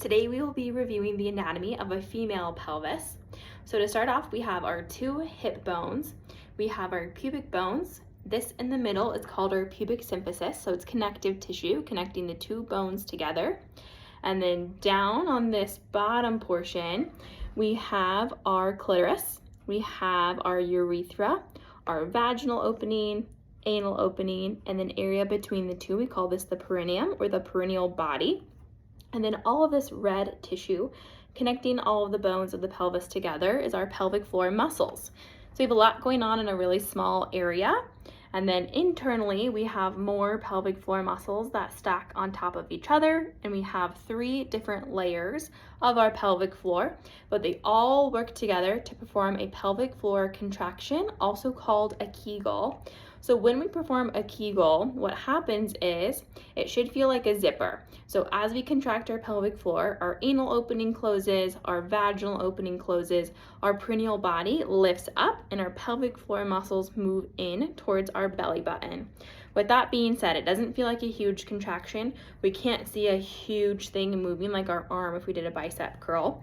Today we will be reviewing the anatomy of a female pelvis. So to start off, we have our two hip bones. We have our pubic bones. This in the middle is called our pubic symphysis, so it's connective tissue connecting the two bones together. And then down on this bottom portion, we have our clitoris, we have our urethra, our vaginal opening, anal opening, and then area between the two, we call this the perineum or the perineal body. And then all of this red tissue connecting all of the bones of the pelvis together is our pelvic floor muscles. So we have a lot going on in a really small area. And then internally, we have more pelvic floor muscles that stack on top of each other. And we have 3 different layers of our pelvic floor, but they all work together to perform a pelvic floor contraction, also called a Kegel. So when we perform a Kegel, what happens is it should feel like a zipper. So as we contract our pelvic floor, our anal opening closes, our vaginal opening closes, our perineal body lifts up, and our pelvic floor muscles move in towards our belly button. With that being said, it doesn't feel like a huge contraction. We can't see a huge thing moving like our arm if we did a bicep curl.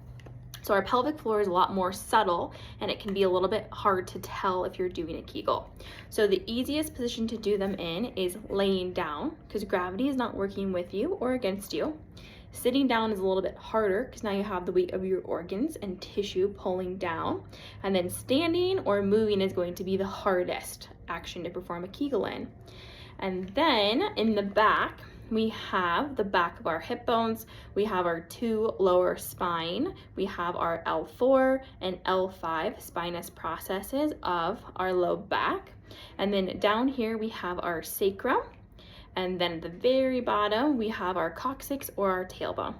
So our pelvic floor is a lot more subtle, and it can be a little bit hard to tell if you're doing a Kegel. So the easiest position to do them in is laying down, because gravity is not working with you or against you. Sitting down is a little bit harder because now you have the weight of your organs and tissue pulling down. And then standing or moving is going to be the hardest action to perform a Kegel in. And then in the back, we have the back of our hip bones, we have our 2 lower spine, we have our L4 and L5 spinous processes of our low back. And then down here we have our sacrum, and then at the very bottom we have our coccyx or our tailbone.